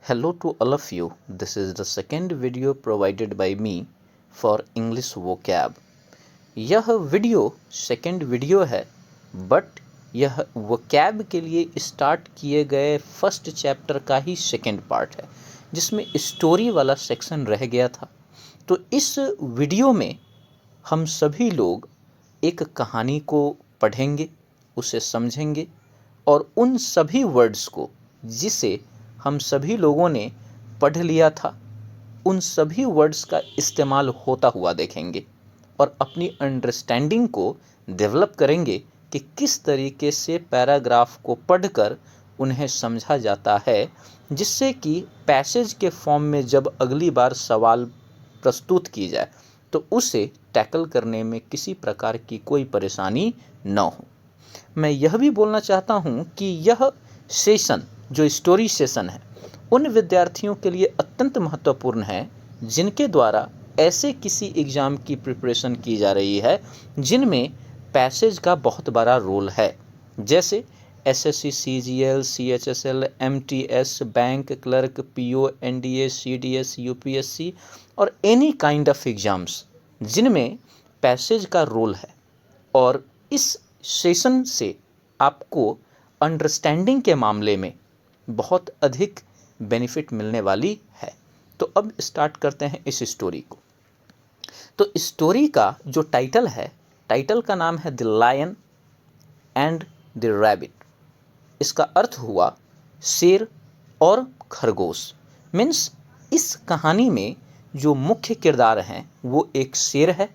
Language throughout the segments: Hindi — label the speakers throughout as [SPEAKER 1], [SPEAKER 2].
[SPEAKER 1] Hello to all of you. This is the second video provided by me for English vocab. यह वीडियो सेकंड वीडियो है बट यह vocab के लिए स्टार्ट किए गए फर्स्ट चैप्टर का ही सेकंड पार्ट है जिसमें स्टोरी वाला सेक्शन रह गया था। तो इस वीडियो में हम सभी लोग एक कहानी को पढ़ेंगे, उसे समझेंगे और उन सभी वर्ड्स को जिसे हम सभी लोगों ने पढ़ लिया था उन सभी वर्ड्स का इस्तेमाल होता हुआ देखेंगे और अपनी अंडरस्टैंडिंग को डेवलप करेंगे कि किस तरीके से पैराग्राफ को पढ़कर उन्हें समझा जाता है, जिससे कि पैसेज के फॉर्म में जब अगली बार सवाल प्रस्तुत की जाए तो उसे टैकल करने में किसी प्रकार की कोई परेशानी न हो। मैं यह भी बोलना चाहता हूं कि यह सेशन जो स्टोरी सेशन है उन विद्यार्थियों के लिए अत्यंत महत्वपूर्ण है जिनके द्वारा ऐसे किसी एग्ज़ाम की प्रिपरेशन की जा रही है जिनमें पैसेज का बहुत बड़ा रोल है, जैसे SSC, CGL, CHSL, MTS, bank clerk, PO, NDA, CDS, UPSC और एनी काइंड ऑफ एग्ज़ाम्स जिनमें पैसेज का रोल है। और इस सेशन से आपको अंडरस्टैंडिंग के मामले में बहुत अधिक बेनिफिट मिलने वाली है। तो अब स्टार्ट करते हैं इस स्टोरी को। तो स्टोरी का जो टाइटल है, टाइटल का नाम है the lion and the rabbit. इसका अर्थ हुआ शेर और खरगोश। मीन्स इस कहानी में जो मुख्य किरदार हैं वो एक शेर है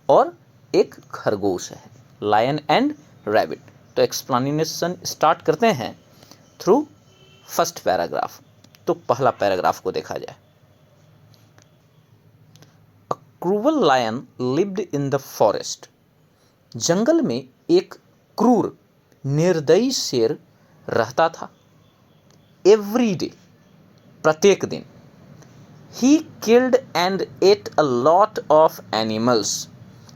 [SPEAKER 1] और एक खरगोश है, लायन एंड रैबिट। तो एक्सप्लेनेशन स्टार्ट करते हैं थ्रू फर्स्ट पैराग्राफ। तो पहला पैराग्राफ को देखा जाए। A cruel lion lived in the forest. जंगल में एक क्रूर निर्दयी शेर रहता था। एवरी डे, प्रत्येक दिन। He killed and at a lot of animals.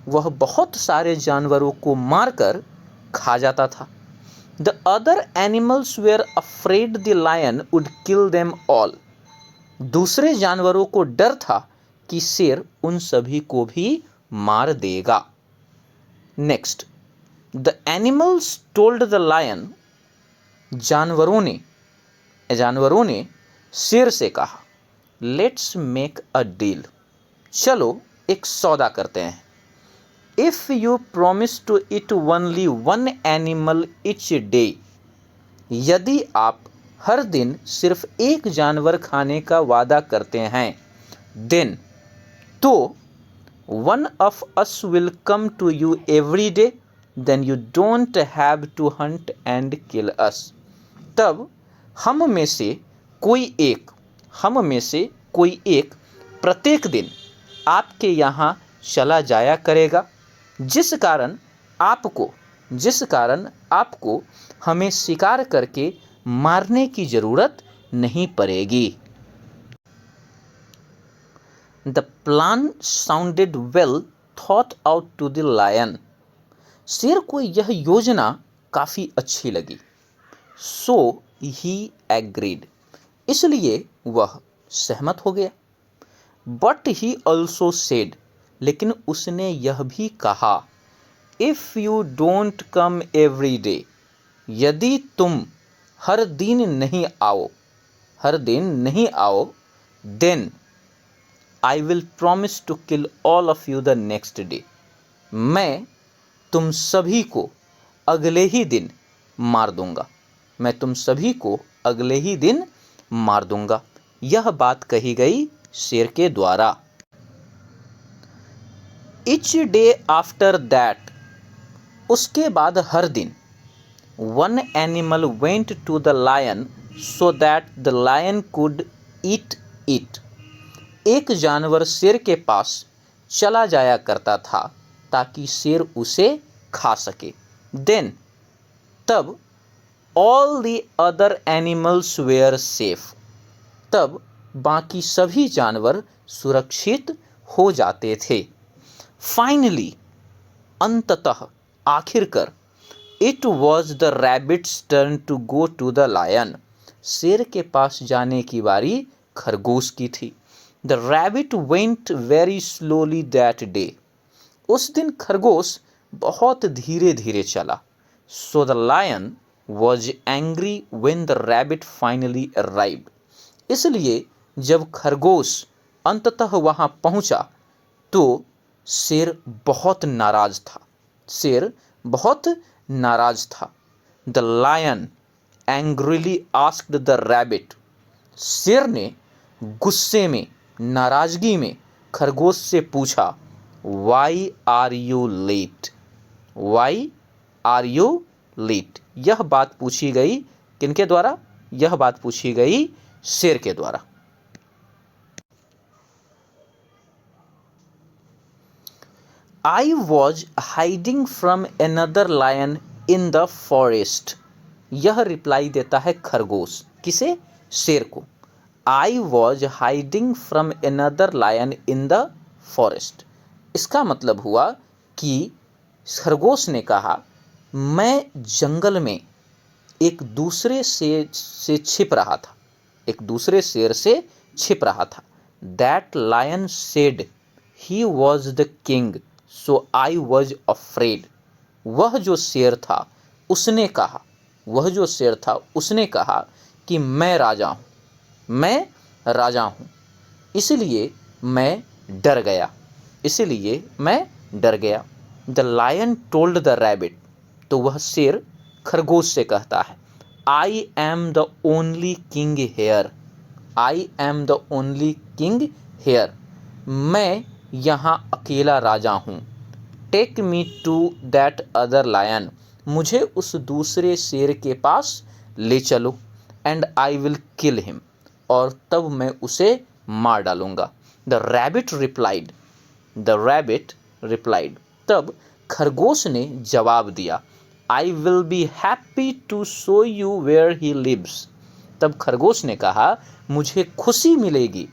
[SPEAKER 1] वह बहुत सारे जानवरों को मारकर खा जाता था। The other animals were afraid the lion would kill them all. दूसरे जानवरों को डर था कि शेर उन सभी को भी मार देगा। Next, the animals told the lion. जानवरों ने शेर से कहा, Let's make a deal. चलो एक सौदा करते हैं। If you promise to eat only one animal each day, यदि आप हर दिन सिर्फ एक जानवर खाने का वादा करते हैं, then तो one of us will come to you every day, then you don't have to hunt and kill us. तब हम में से कोई एक प्रत्येक दिन आपके यहाँ चला जाया करेगा, जिस कारण आपको हमें शिकार करके मारने की जरूरत नहीं पड़ेगी। The plan sounded well thought out to the lion. शेर को यह योजना काफी अच्छी लगी। So he agreed. इसलिए वह सहमत हो गया। But he also said. लेकिन उसने यह भी कहा, If you don't come every day, यदि तुम हर दिन नहीं आओ, then I will promise to kill all of you the next day. मैं तुम सभी को अगले ही दिन मार दूंगा। यह बात कही गई शेर के द्वारा। Each day after that, उसके बाद हर दिन, one animal went to the lion so that the lion could eat it. एक जानवर शेर के पास चला जाया करता था ताकि शेर उसे खा सके। Then तब all the other animals were safe. तब बाकी सभी जानवर सुरक्षित हो जाते थे। Finally, अंततः, आखिरकार, it was the rabbit's turn to go to the lion. शेर के पास जाने की बारी खरगोश की थी। The rabbit went very slowly that day. उस दिन खरगोश बहुत धीरे धीरे चला। So the lion was angry when the rabbit finally arrived. इसलिए जब खरगोश अंततः वहां पहुंचा तो शेर बहुत नाराज था। शेर बहुत नाराज था। The lion angrily asked the rabbit. शेर ने गुस्से में, नाराजगी में खरगोश से पूछा, why are you late? Why are you late? यह बात पूछी गई किनके द्वारा? यह बात पूछी गई शेर के द्वारा। I was hiding from another lion in the forest. यह रिप्लाई देता है खरगोश। किसे? शेर को। I was hiding from another lion in the forest. इसका मतलब हुआ कि खरगोश ने कहा, मैं जंगल में एक दूसरे से छिप रहा था। एक दूसरे शेर से छिप रहा था। That lion said he was the king. So I was afraid. वह जो शेर था उसने कहा, वह जो शेर था उसने कहा कि मैं राजा हूँ, मैं राजा हूँ, इसलिए मैं डर गया, इसलिए मैं डर गया। The lion told the rabbit. तो वह शेर खरगोश से कहता है, I am the only king here. I am the only king here. मैं यहाँ अकेला राजा हूँ। Take me to that other lion. मुझे उस दूसरे शेर के पास ले चलो। And I will kill him. और तब मैं उसे मार डालूंगा। The rabbit replied. The rabbit replied. तब खरगोश ने जवाब दिया, I will be happy to show you where he lives. तब खरगोश ने कहा, मुझे खुशी मिलेगी,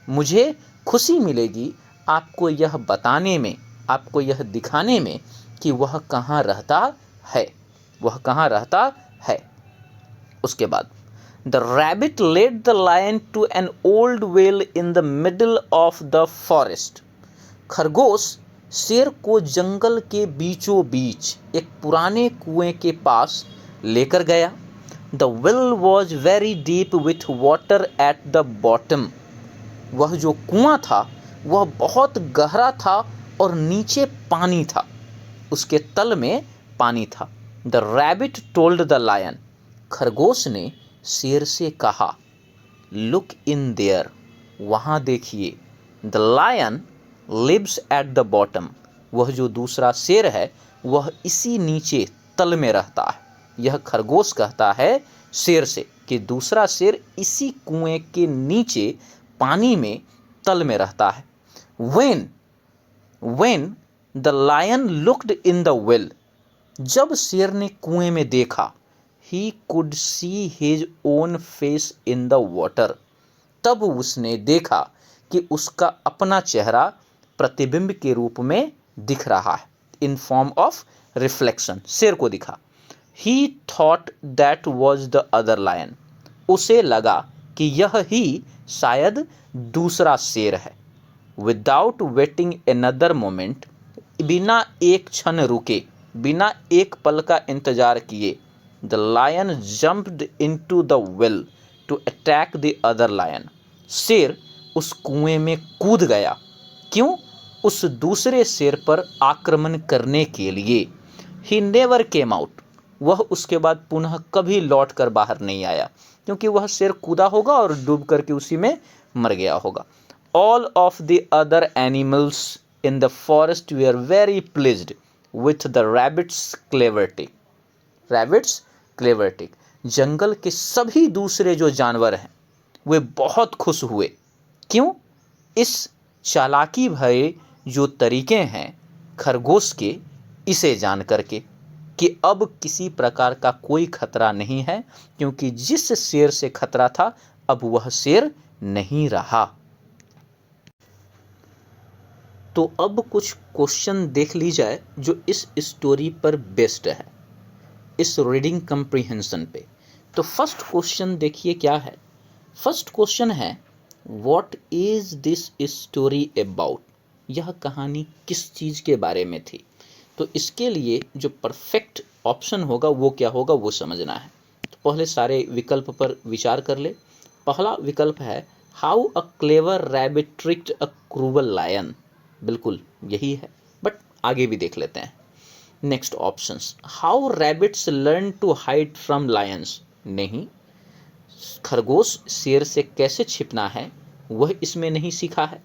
[SPEAKER 1] मुझे खुशी मिलेगी आपको यह बताने में, आपको यह दिखाने में कि वह कहाँ रहता है, वह कहाँ रहता है। उसके बाद the rabbit led the lion to an old well in the middle of the forest. खरगोश शेर को जंगल के बीचों बीच एक पुराने कुएं के पास लेकर गया। The well was very deep with water at the bottom. वह जो कुआं था वह बहुत गहरा था और नीचे पानी था, उसके तल में पानी था। The rabbit told the lion. खरगोश ने शेर से कहा, लुक इन देयर। वहाँ देखिए। The lion lives at the bottom. वह जो दूसरा शेर है वह इसी नीचे तल में रहता है। यह खरगोश कहता है शेर से कि दूसरा शेर इसी कुएं के नीचे पानी में तल में रहता है। When the lion looked in the well, जब शेर ने कुएं में देखा, he could see his own face in the water, तब उसने देखा कि उसका अपना चेहरा प्रतिबिंब के रूप में दिख रहा है, in form of reflection, शेर को दिखा। He thought that was the other lion, उसे लगा कि यह ही शायद दूसरा शेर है। Without waiting another moment, बिना एक क्षण रुके, बिना एक पल का इंतजार किए, the lion jumped into the well to attack the other lion. शेर उस कुएं में कूद गया। क्यों? उस दूसरे शेर पर आक्रमण करने के लिए। He never came out. वह उसके बाद पुनः कभी लौट कर बाहर नहीं आया, क्योंकि वह शेर कूदा होगा और डूब करके उसी में मर गया होगा। All of the other animals in the forest were very pleased with the rabbit's cleverty. Rabbit's cleverty. जंगल के सभी दूसरे जो जानवर हैं वे बहुत खुश हुए। क्यों? इस चालाकी भरे जो तरीके हैं खरगोश के, इसे जान करके कि अब किसी प्रकार का कोई खतरा नहीं है, क्योंकि जिस शेर से खतरा था अब वह शेर नहीं रहा। तो अब कुछ क्वेश्चन देख ली जाए जो इस स्टोरी पर बेस्ड है, इस रीडिंग कम्प्रीहेंशन पे। तो फर्स्ट क्वेश्चन देखिए क्या है। फर्स्ट क्वेश्चन है what is this story about, यह कहानी किस चीज़ के बारे में थी। तो इसके लिए जो परफेक्ट ऑप्शन होगा वो क्या होगा वो समझना है। तो पहले सारे विकल्प पर विचार कर ले। पहला विकल्प है how a clever rabbit tricked a cruel lion, बिल्कुल यही है, बट आगे भी देख लेते हैं। Next options, how rabbits learn to hide from lions, नहीं, खरगोश शेर से कैसे छिपना है वह इसमें नहीं सीखा है।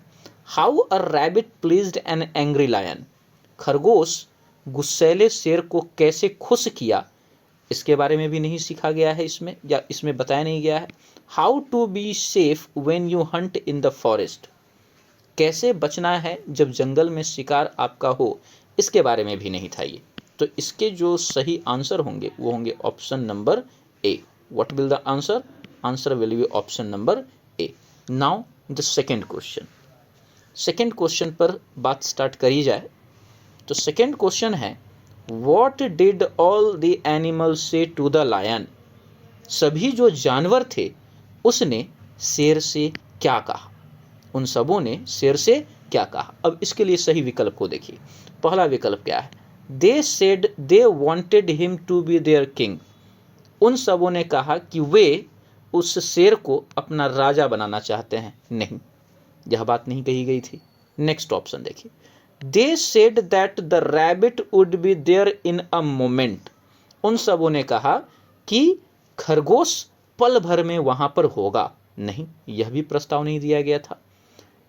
[SPEAKER 1] How a rabbit pleased an angry lion, खरगोश गुस्सैले शेर को कैसे खुश किया इसके बारे में भी नहीं सीखा गया है इसमें, या इसमें बताया नहीं गया है। How to be safe when you hunt in the forest, कैसे बचना है जब जंगल में शिकार आपका हो, इसके बारे में भी नहीं था ये। तो इसके जो सही आंसर होंगे वो होंगे option number A. What will the answer, answer will be option number A. Now the second question, second question पर बात स्टार्ट करी जाए तो सेकेंड क्वेश्चन है what did all the animals से टू द लायन, सभी जो जानवर थे उसने शेर से क्या कहा, उन सबों ने शेर से क्या कहा। अब इसके लिए सही विकल्प को देखिए। पहला विकल्प क्या है, they said they wanted him to be their king, उन सबों ने कहा कि वे उस शेर को अपना राजा बनाना चाहते हैं, नहीं, यह बात नहीं कही गई थी। नेक्स्ट ऑप्शन देखिए, they said that the rabbit would be there in a moment, उन सबों ने कहा कि खरगोश पल भर में वहां पर होगा, नहीं, यह भी प्रस्ताव नहीं दिया गया था।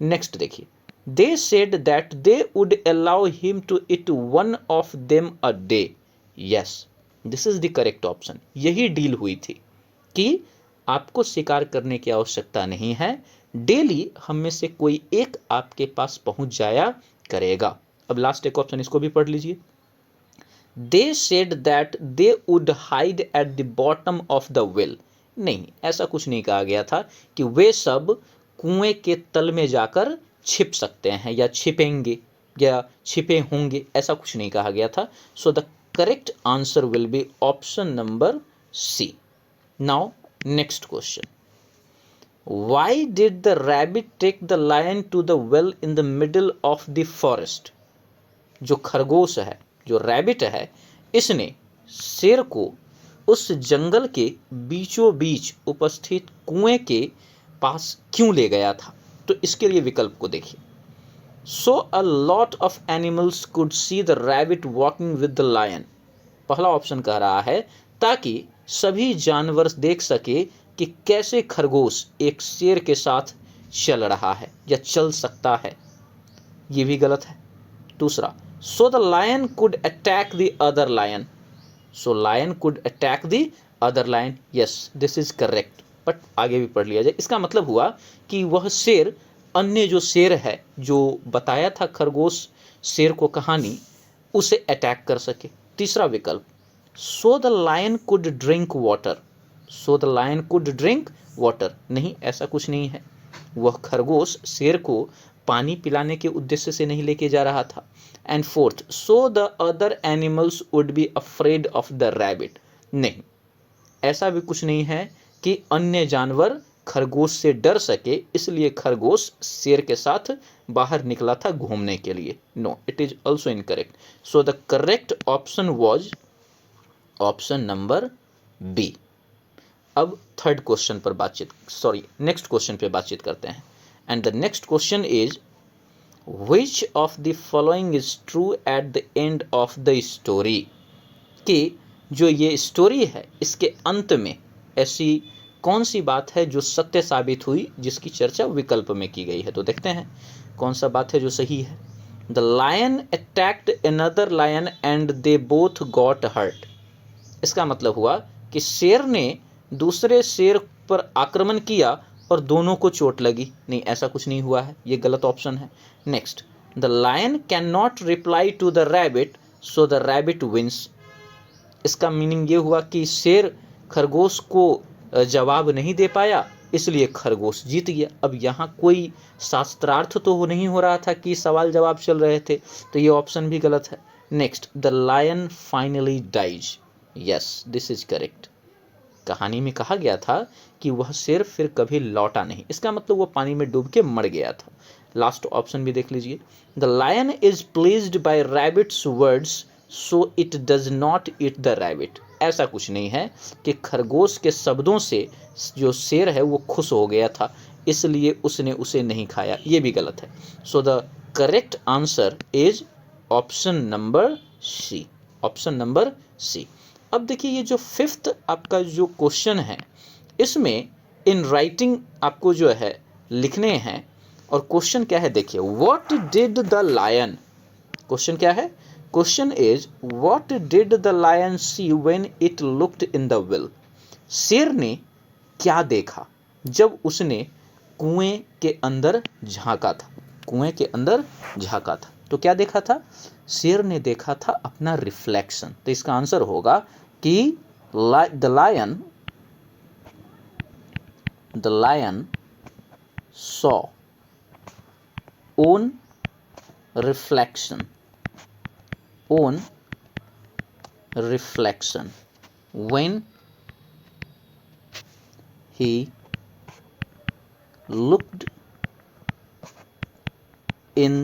[SPEAKER 1] नेक्स्ट देखिए, they said that they would allow him to eat one of them a day, yes this is the correct option. यही डील हुई थी कि आपको शिकार करने की आवश्यकता नहीं है, डेली हम में से कोई एक आपके पास पहुंच जाया करेगा। अब लास्ट एक ऑप्शन इसको भी पढ़ लीजिए, दे said that they would hide eight the bottom of the well, नहीं, ऐसा कुछ नहीं कहा गया था कि वे सब कुएं के तल में जाकर छिप सकते हैं या छिपेंगे या छिपे होंगे, ऐसा कुछ नहीं कहा गया था। So the correct answer will be option number C. Now next question, why did the rabbit take the lion to the well in the middle of the forest, जो खरगोश है, जो रैबिट है, इसने शेर को उस जंगल के बीचों बीच उपस्थित कुएं के पास क्यों ले गया था। तो इसके लिए विकल्प को देखिए, so a lot of animals could see the rabbit walking with the lion, पहला ऑप्शन कह रहा है ताकि सभी जानवर देख सके कि कैसे खरगोश एक शेर के साथ चल रहा है या चल सकता है, ये भी गलत है। दूसरा, so the lion could attack the other lion, so lion could attack the other lion, yes this is correct, but आगे भी पढ़ लिया जाए। इसका मतलब हुआ कि वह शेर अन्य जो शेर है, जो बताया था खरगोश शेर को कहानी, उसे अटैक कर सके। तीसरा विकल्प, so the lion could drink water, so the lion could drink water, नहीं, ऐसा कुछ नहीं है, वह खरगोश शेर को पानी पिलाने के उद्देश्य से नहीं लेके जा रहा था। And fourth, so the other animals would be afraid of the rabbit, नहीं, ऐसा भी कुछ नहीं है कि अन्य जानवर खरगोश से डर सके इसलिए खरगोश शेर के साथ बाहर निकला था घूमने के लिए, no, it is also incorrect. So the correct option was option number B. अब थर्ड क्वेश्चन पर नेक्स्ट क्वेश्चन पे बातचीत करते हैं। And the next question is which of the following is true at the end of the story, कि जो ये स्टोरी है इसके अंत में ऐसी कौन सी बात है जो सत्य साबित हुई, जिसकी चर्चा विकल्प में की गई है। तो देखते हैं कौन सा बात है जो सही है। The lion attacked another lion and they both got hurt, इसका मतलब हुआ कि शेर ने दूसरे शेर पर आक्रमण किया और दोनों को चोट लगी, नहीं, ऐसा कुछ नहीं हुआ है, ये गलत ऑप्शन है। Next, the lion can not reply to the rabbit so the rabbit wins, इसका मीनिंग ये हुआ कि शेर खरगोश को जवाब नहीं दे पाया इसलिए खरगोश जीत गया। अब यहाँ कोई शास्त्रार्थ तो नहीं हो रहा था कि सवाल जवाब चल रहे थे, तो ये ऑप्शन भी गलत है। Next, the lion finally dies, yes this is correct. कहानी में कहा गया था कि वह शेर फिर कभी लौटा नहीं, इसका मतलब वो पानी में डूब के मर गया था। लास्ट ऑप्शन भी देख लीजिए, the lion is pleased by rabbit's words so it does not eat the rabbit. ऐसा कुछ नहीं है कि खरगोश के शब्दों से जो शेर है वो खुश हो गया था, इसलिए उसने उसे नहीं खाया, ये भी गलत है। So the correct answer is option number C, option number C. अब देखिए ये जो फिफ्थ आपका जो क्वेश्चन है, इसमें इन राइटिंग आपको जो है लिखने हैं, और क्वेश्चन क्या है देखिए, what did the lion, question क्या है, question is what did the lion see when it looked in the well. शेर ने क्या देखा जब उसने कुएं के अंदर झांका था, कुएं के अंदर झांका था, तो क्या देखा था, शेर ने देखा था अपना रिफ्लेक्शन। तो इसका आंसर होगा कि the lion saw own reflection, own reflection when he looked in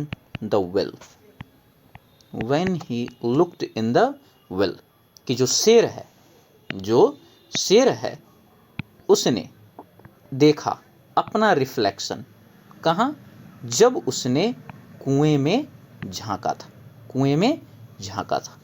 [SPEAKER 1] the well, when he looked in the well, कि जो शेर है, जो शेर है उसने देखा अपना रिफ्लेक्शन कहाँ, जब उसने कुएं में झांका था, कुएं में झांका था।